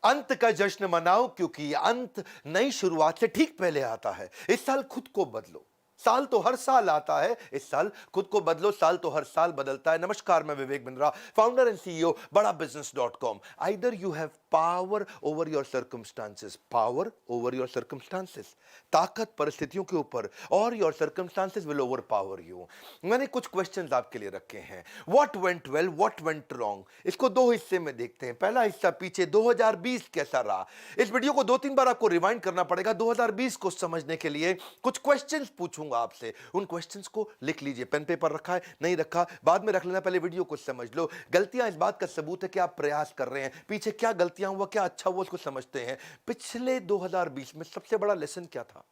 अंत का जश्न मनाओ क्योंकि अंत नई शुरुआत से ठीक पहले आता है। इस साल खुद को बदलो। साल तो हर साल आता है, इस साल खुद को बदलो। साल तो हर साल बदलता है। नमस्कार, मैं Vivek Bindra, founder and CEO बड़ा business dot com. Either you have power over your circumstances, power over your circumstances, ताकत परिस्थितियों के ऊपर, और your circumstances will over power you. मैंने कुछ क्वेश्चंस आपके लिए रखे हैं। What went well, what went wrong, इसको दो हिस्से में देखते हैं। पहला हिस्सा पीछे 2020 कैसा रहा। इस वीडियो को 2-3 बार आपको रिवाइंड करना पड़ेगा 2020 को समझने के लिए। कुछ क्वेश्चंस पूछूंगा आपसे, उन क्वेश्चंस को लिख लीजिए। पेन पेपर रखा है, नहीं रखा बाद में रख लेना, पहले वीडियो को समझ लो। गलतियां इस बात का सबूत है कि आप प्रयास कर रहे हैं। पीछे क्या गलतियां हुआ, क्या अच्छा हुआ, उसको समझते हैं। पिछले 2020 में सबसे बड़ा लेसन क्या था,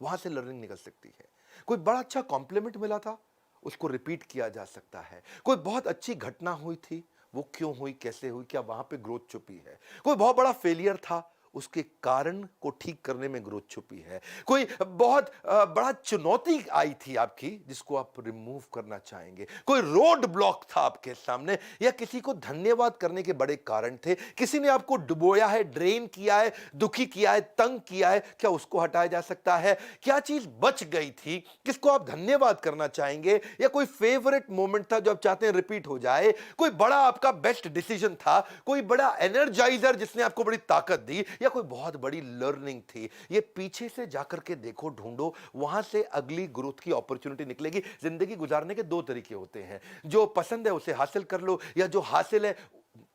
वहां से लर्निंग निकल सकती है। कोई बड़ा अच्छा कॉम्प्लीमेंट मिला था, उसको रिपीट किया जा सकता है। कोई बहुत अच्छी घटना हुई थी, वो क्यों हुई, कैसे हुई, क्या वहां पे ग्रोथ छुपी है। कोई बहुत बड़ा फेलियर था, उसके कारण को ठीक करने में ग्रोथ छुपी है। कोई बहुत बड़ा चुनौती आई थी आपकी, जिसको आप रिमूव करना चाहेंगे। कोई रोड ब्लॉक था आपके सामने, या किसी को धन्यवाद करने के बड़े कारण थे। किसी ने आपको डुबोया है, ड्रेन किया है, दुखी किया है, तंग किया है, क्या उसको हटाया जा सकता है। क्या चीज बच गई थी, किसको आप धन्यवाद करना चाहेंगे। या कोई फेवरेट मोमेंट था जो आप चाहते हैं रिपीट हो जाए। कोई बड़ा आपका बेस्ट डिसीजन था, कोई बड़ा एनर्जाइजर जिसने आपको बड़ी ताकत दी, या कोई बहुत बड़ी लर्निंग थी। ये पीछे से जाकर के देखो, ढूंढो, वहां से अगली ग्रोथ की अपॉर्चुनिटी निकलेगी। जिंदगी गुजारने के दो तरीके होते हैं, जो पसंद है उसे हासिल कर लो, या जो हासिल है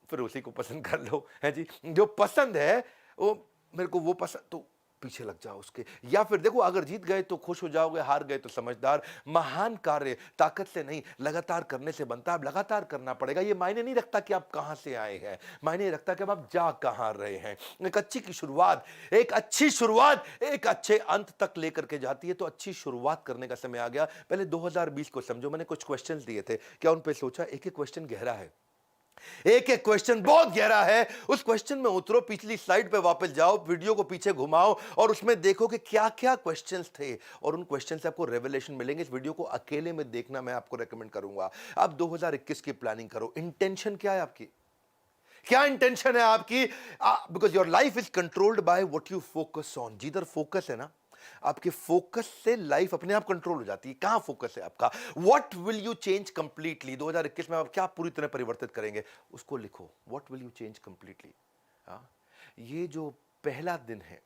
फिर उसी को पसंद कर लो, है जी। जो पसंद है वो, मेरे को वो पसंद, तो पीछे लग जाओ उसके। या फिर देखो, अगर जीत गए तो खुश हो जाओगे, हार गए तो समझदार। महान कार्य ताकत से नहीं, लगातार करने से बनता है। अब लगातार करना पड़ेगा। ये मायने नहीं रखता कि आप कहां से आए हैं, मायने रखता कि आप जा कहां रहे हैं। एक अच्छी की शुरुआत, एक अच्छी शुरुआत एक अच्छे अंत तक लेकर के जाती है। तो अच्छी शुरुआत करने का समय आ गया। पहले 2020 को समझो। मैंने कुछ क्वेश्चंस दिए थे, क्या उन पे सोचा। एक एक क्वेश्चन गहरा है, एक एक क्वेश्चन बहुत गहरा है। उस क्वेश्चन में उतरो, पिछली स्लाइड पे वापस जाओ, वीडियो को पीछे घुमाओ, और उसमें देखो कि क्या क्या क्वेश्चंस थे, और उन क्वेश्चन से आपको रेवलेशन मिलेंगे। इस वीडियो को अकेले में देखना मैं आपको रेकमेंड करूंगा। आप 2021 की प्लानिंग करो। इंटेंशन क्या है आपकी, क्या इंटेंशन है आपकी। Because your life is controlled by what you focus on. जिधर फोकस है ना, आपके फोकस से लाइफ अपने आप कंट्रोल हो जाती है। कहां फोकस है आपका, what will you change completely. 2021 में आप क्या पूरी तरह परिवर्तित करेंगे, उसको लिखो। What will you change completely. ये जो पहला दिन है,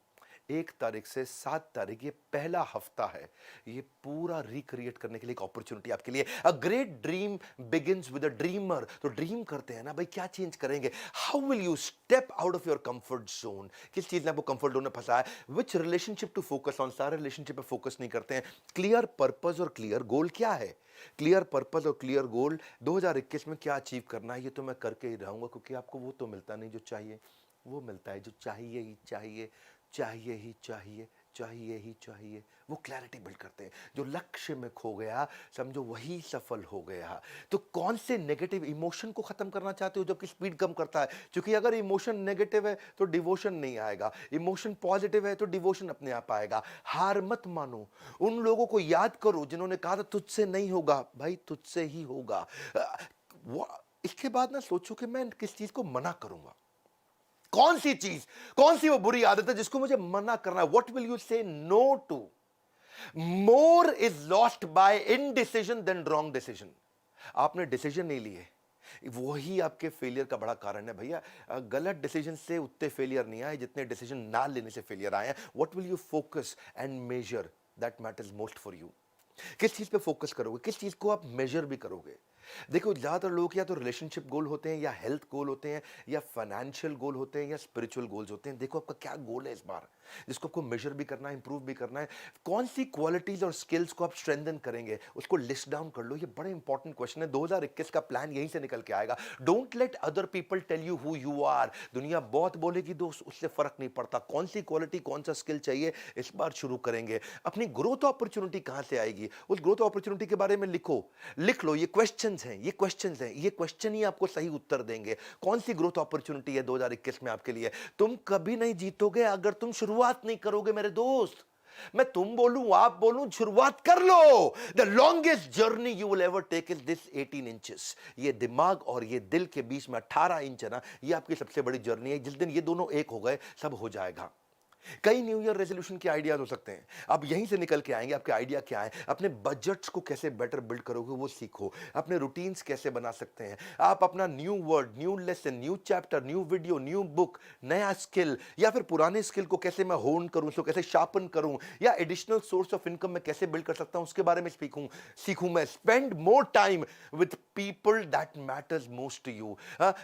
1 तारीख से 7 तारीख, ये पहला हफ्ता है। ये पूरा रिक्रिएट करने के लिए एक अपॉर्चुनिटी आपके लिए। A great dream begins with a dreamer. तो ड्रीम करते हैं ना भाई, क्या चेंज करेंगे। How will you step out of your comfort zone. किस चीज ने आपको कंफर्ट जोन में फंसा है। विच रिलेशनशिप टू फोकस ऑन। सारे रिलेशनशिप पे फोकस नहीं करते हैं। क्लियर पर्पस और क्लियर गोल क्या है। क्लियर पर्पस और क्लियर गोल, 2021 में क्या अचीव करना है, ये तो मैं करके ही रहूंगा, क्योंकि आपको वो तो मिलता नहीं जो चाहिए, वो मिलता है जो चाहिए ही चाहिए, चाहिए ही चाहिए, चाहिए ही चाहिए। वो क्लैरिटी बिल्ड करते हैं। जो लक्ष्य में खो गया, समझो वही सफल हो गया। तो कौन से नेगेटिव इमोशन को खत्म करना चाहते हो जो कि स्पीड कम करता है। क्योंकि अगर इमोशन नेगेटिव है तो डिवोशन नहीं आएगा, इमोशन पॉजिटिव है तो डिवोशन अपने आप आएगा। हार मत मानो। उन लोगों को याद करो जिन्होंने कहा था तुझसे नहीं होगा, भाई तुझसे ही होगा। इसके बाद ना सोचो कि मैं किस चीज को मना करूंगा। कौन सी चीज, कौन सी वो बुरी आदत है जिसको मुझे मना करना है। What will you say no to. More is lost by indecision than wrong decision. आपने डिसीजन नहीं लिए, वही आपके फेलियर का बड़ा कारण है भैया। गलत डिसीजन से उतने फेलियर नहीं आए जितने डिसीजन ना लेने से फेलियर आए हैं। What will you focus and measure, that matters most for you. किस चीज पे फोकस करोगे, किस चीज को आप मेजर भी करोगे। देखो, ज्यादातर लोग या तो रिलेशनशिप गोल होते हैं, या हेल्थ गोल होते हैं, या फाइनेंशियल गोल होते हैं, या स्पिरिचुअल गोल्स होते हैं। देखो आपका क्या गोल है इस बार, जिसको आपको मेजर भी करना है, इंप्रूव भी करना है। कौन सी क्वालिटीज और स्किल्स को आप स्ट्रेंथन करेंगे, उसको लिस्ट डाउन कर लो। ये बड़े इंपॉर्टेंट क्वेश्चन है। 2021 का प्लान यहीं से निकल के आएगा। Don't let other people tell you who you are. दुनिया बहुत बोलेगी दोस्त, उससे फर्क नहीं पड़ता। कौन सी क्वालिटी, कौन सा स्किल चाहिए, इस बार शुरू करेंगे। अपनी ग्रोथ अपॉर्चुनिटी कहां से आएगी, उस ग्रोथ अपॉर्चुनिटी के बारे में लिखो, लिख लो। ये क्वेश्चंस हैं, ये क्वेश्चंस हैं, ये क्वेश्चन ही आपको सही उत्तर देंगे। कौन सी ग्रोथ अपॉर्चुनिटी है 2021 में आपके लिए। तुम कभी नहीं जीतोगे अगर तुम शुरुआत नहीं करोगे मेरे दोस्त। मैं तुम बोलूं आप बोलूं, शुरुआत कर लो। The longest journey you will ever take is this 18 inches. ये दिमाग और ये दिल के बीच में 18 इंच है ना, ये आपकी सबसे बड़ी जर्नी है। जिस दिन ये दोनों एक हो गए, सब हो जाएगा। कई न्यू ईयर रेजोल्यूशन के आइडियाज हो सकते हैं, आप यहीं से निकल के आएंगे। आपके आइडिया क्या है? अपने बजट्स को कैसे बेटर बिल्ड करोगे वो सीखो। अपने रूटीन्स कैसे बना सकते हैं आप? अपना new word, new lesson, new chapter, new video, new book, नया स्किल, या फिर पुराने स्किल को कैसे मैं होन करूं, उसको कैसे शार्पन करूं, या एडिशनल सोर्स ऑफ इनकम में कैसे बिल्ड कर सकता हूं, उसके बारे में सीखूं मैं। Spend more time with people that matters most to you.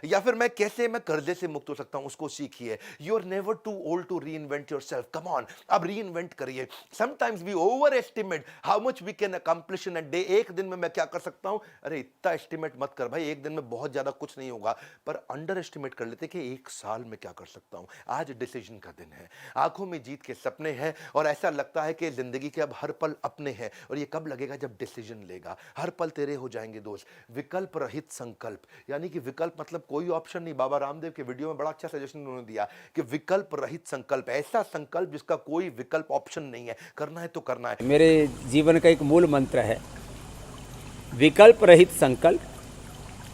या फिर मैं कैसे मैं कर्जे से मुक्त हो सकता हूं, उसको सीखिए। You are never too old to reinvent yourself. Come on, अब रीइन्वेंट करिए। Sometimes we overestimate how much we can accomplish in a day. एक दिन में मैं क्या कर सकता हूं? अरे इतना एस्टिमेट मत कर भाई, एक दिन में बहुत ज्यादा कुछ नहीं होगा। पर अंडर एस्टिमेट कर लेते कि एक साल में क्या कर सकता हूं। आज डिसीजन का दिन है, आंखों में जीत के सपने हैं, और ऐसा लगता है कि जिंदगी के अब हर पल अपने हैं। और ये कब लगेगा? जब डिसीजन लेगा। हर पल तेरे हो जाएंगे दोस्त। विकल्प रहित संकल्प, यानी कि विकल्प मतलब कोई ऑप्शन नहीं। बाबा रामदेव के वीडियो में बड़ा अच्छा सजेशन उन्होंने दिया कि विकल्प रहित संकल्प, ऐसा संकल्प जिसका कोई विकल्प ऑप्शन नहीं है। करना है तो करना है। मेरे जीवन का एक मूल मंत्र है, विकल्प रहित संकल्प,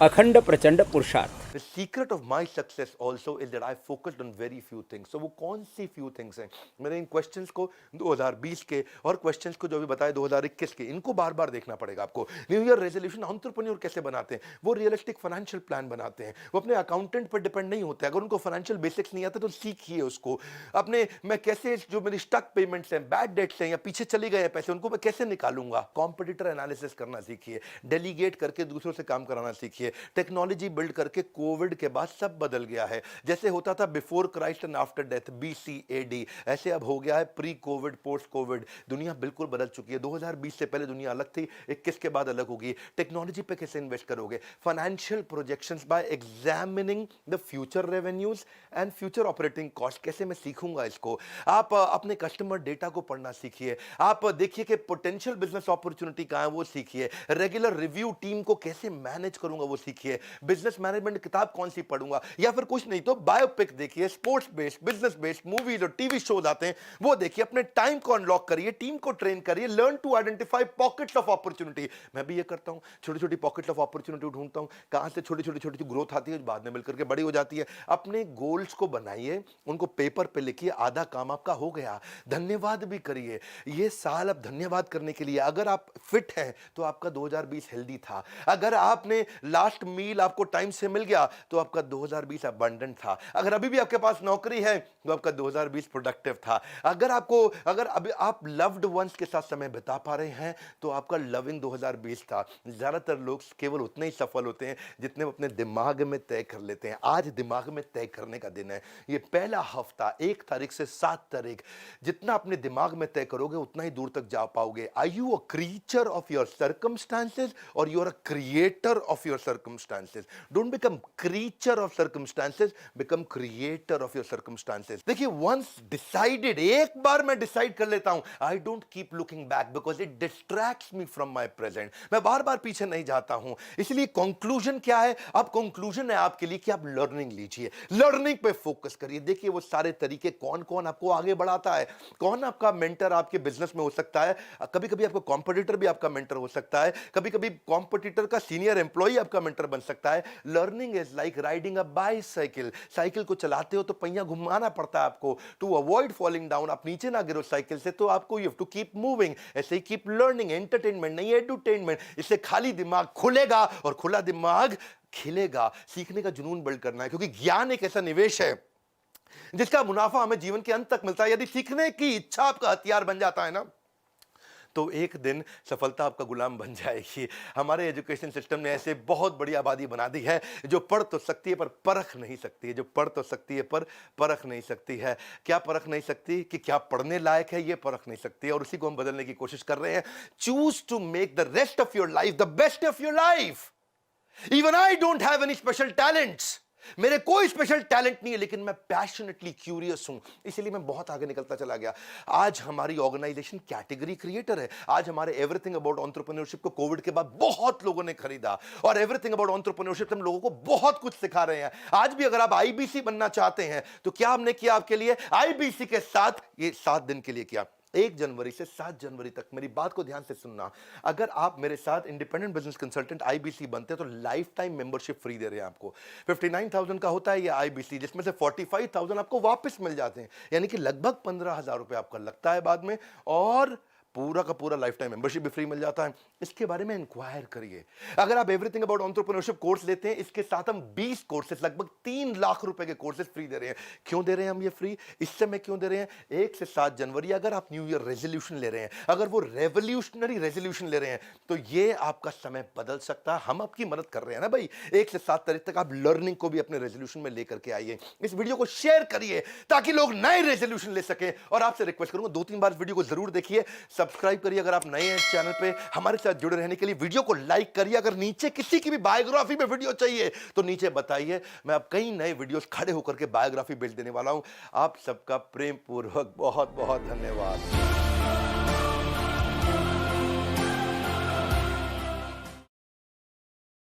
अखंड प्रचंड पुरुषार्थ। The secret of my success also is that I focused on very few things. So वो कौन सी few things हैं? मैंने इन क्वेश्चंस को 2020 के और क्वेश्चंस को जो भी बताए 2021 के, इनको बार बार देखना पड़ेगा आपको। न्यू ईयर रेजोल्यूशन एंटरप्रेन्योर कैसे बनाते हैं? वो रियलिस्टिक फाइनेंशियल प्लान बनाते हैं। वो अपने अकाउंटेंट पर डिपेंड नहीं होते। अगर उनको फाइनेंशियल बेसिक्स नहीं आते तो सीखिए उसको। अपने मैं कैसे जो मेरी स्टक पेमेंट्स हैं, बैड डेट्स हैं, या पीछे चले गए पैसे, उनको मैं कैसे निकालूंगा। कॉम्पिटिटर एनालिसिस करना सीखिए। डेलीगेट करके दूसरों से काम कराना सीखिए। टेक्नोलॉजी बिल्ड करके कोविड के बाद सब बदल गया है। जैसे होता था before Christ and after death, BC-AD, ऐसे अब हो गया है प्री कोविड, पोस्ट कोविड। दुनिया बिल्कुल बदल चुकी है। 2020 से पहले दुनिया अलग थी, 21 के बाद अलग होगी। टेक्नोलॉजी पे कैसे इन्वेस्ट करोगे? Financial projections bye examining the future revenues and future operating cost. कैसे मैं सीखूंगा इसको? आप अपने कस्टमर डेटा को पढ़ना सीखिए। आप देखिए कि पोटेंशियल बिजनेस अपॉर्चुनिटी कहां है, वो सीखिए। रेगुलर रिव्यू टीम को कैसे मैनेज करूंगा, वो सीखिए। बिजनेस मैनेजमेंट किताब कौन सी पढ़ूंगा, या फिर कुछ नहीं तो बायोपिक देखिए। Sports based, business based movies और टीवी शोज आते हैं, वो देखिए। अपने टाइम को अनलॉक करिए, टीम को ट्रेन करिए। Learn to identify pockets of opportunity. मैं भी ये करता हूं, छोटी छोटी पॉकेट्स ऑफ अपॉर्चुनिटी ढूंढता हूं, कहां से छोटी छोटी छोटी ग्रोथ आती है, बाद में मिलकर के बड़ी हो जाती है। अपने गोल्स को बनाइए, उनको पेपर पे लिखिए। आधा काम आपका हो गया। धन्यवाद भी करिए। ये साल अब धन्यवाद करने के लिए। अगर आप फिट हैं तो आपका 2020 हेल्दी था। अगर आपने लास्ट मील आपको टाइम से मिल गया तो आपका 2020 अबंडेंट था। अगर अभी भी आपके पास नौकरी है तो आपका 2020 प्रोडक्टिव था। अगर अभी आप लव्ड वंस के साथ समय बिता पा रहे हैं तो आपका लविंग 2020 था। ज्यादातर लोग केवल उतने ही सफल होते हैं जितने वो अपने दिमाग में तय कर लेते हैं। आज दिमाग में तय करने का दिन है। ये पहला हफ्ता 1 तारीख से 7 तारीख, जितना अपने दिमाग में तय करोगे उतना ही दूर तक जा पाओगे। Are you a creature of your circumstances और you are a creator of your circumstances? Don't become creature of circumstances, become creator of your circumstances. देखिए, once decided, एक बार मैं डिसाइड कर लेता हूं, I don't keep looking back because it distracts me from my present. मैं बार बार पीछे नहीं जाता हूं। इसलिए कंक्लूजन क्या है? अब कंक्लूजन है आपके लिए कि आप लर्निंग लीजिए, लर्निंग पे फोकस करिए। देखिए वो सारे तरीके कौन कौन आपको आगे बढ़ाता है, कौन आपका मेंटर आपके बिजनेस में हो सकता है। कभी कभी आपका कॉम्पिटिटर भी आपका मेंटर हो सकता है, कभी कभी कॉम्पिटिटर का सीनियर एम्प्लॉय आपका मेंटर बन सकता है। Learning is like riding a bicycle. Cycle को चलाते हो तो पहिया घुमाना पड़ता है आपको, टू अवॉइड फॉलिंग डाउन। आप नीचे ना गिरो साइकिल से, तो आपको you have to keep moving. ऐसे ही कीप लर्निंग। एंटरटेनमेंट नहीं, एडुटेनमेंट। इससे खाली दिमाग खुलेगा और खुला दिमाग खिलेगा। सीखने का जुनून बिल्ड करना है, क्योंकि ज्ञान एक ऐसा निवेश है जिसका मुनाफा हमें जीवन के अंत तक मिलता है। यदि सीखने की इच्छा आपका हथियार बन जाता है ना, तो एक दिन सफलता आपका गुलाम बन जाएगी। हमारे एजुकेशन सिस्टम ने ऐसे बहुत बड़ी आबादी बना दी है जो पढ़ तो सकती है पर परख नहीं सकती है, जो पढ़ तो सकती है पर परख नहीं सकती है। क्या परख नहीं सकती? कि क्या पढ़ने लायक है, ये परख नहीं सकती है। और उसी को हम बदलने की कोशिश कर रहे हैं। Choose to make the rest of your life the best of your life. Even I don't have any special talents. मेरे कोई स्पेशल टैलेंट नहीं है, लेकिन मैं पैशनेटली क्यूरियस हूं, इसलिए मैं बहुत आगे निकलता चला गया। आज हमारी ऑर्गेनाइजेशन कैटेगरी क्रिएटर है। आज हमारे एवरीथिंग अबाउट एंटरप्रेन्योरशिप को कोविड के बाद बहुत लोगों ने खरीदा, और एवरीथिंग अबाउट एंटरप्रेन्योरशिप हम लोगों को बहुत कुछ सिखा रहे हैं। आज भी अगर आप आईबीसी बनना चाहते हैं तो क्या हमने किया आपके लिए? आईबीसी के साथ ये 7 दिन के लिए किया। 1 जनवरी से 7 जनवरी तक मेरी बात को ध्यान से सुनना। अगर आप मेरे साथ इंडिपेंडेंट बिजनेस कंसल्टेंट आईबीसी बनते हैं तो लाइफ टाइम मेंबरशिप फ्री दे रहे हैं आपको। 59,000 का होता है ये आईबीसी, जिसमें से 45,000 आपको वापस मिल जाते हैं, यानी कि लगभग 15,000 रुपए आपका लगता है बाद में, और पूरा का पूरा लाइफ टाइम मेंबरशिप भी फ्री मिल जाता है। इसके बारे में इंक्वायर करिए। अगर आप एवरीथिंग अबाउट एंटरप्रेन्योरशिप कोर्स लेते हैं, इसके साथ हम 20 कोर्सेज लगभग 3 लाख रुपए के कोर्सेज फ्री दे रहे हैं। क्यों दे रहे हैं हम ये फ्री? इस समय क्यों दे रहे हैं? 1 से 7 जनवरी अगर आप न्यू ईयर रेजोल्यूशन ले रहे हैं, अगर वो रेवोल्यूशनरी रेजोल्यूशन ले रहे हैं, तो ये आपका समय बदल सकता है। हम आपकी मदद कर रहे हैं ना भाई। 1 से 7 तारीख तक आप लर्निंग को भी अपने रेजोल्यूशन में लेकर के आइए। इस वीडियो को शेयर करिए ताकि लोग नए रेजोल्यूशन ले सकें। और आपसे रिक्वेस्ट करूंगा 2-3 बार इस वीडियो को जरूर देखिए, सब्सक्राइब करिए अगर आप नए हैं चैनल पे। हमारे साथ जुड़े रहने के लिए वीडियो को लाइक करिए। अगर नीचे किसी की भी बायोग्राफी में वीडियो चाहिए तो नीचे बताइए, मैं अब कई नए वीडियोस खड़े होकर के बायोग्राफी भेज देने वाला हूं। आप सबका प्रेम पूर्वक बहुत बहुत धन्यवाद।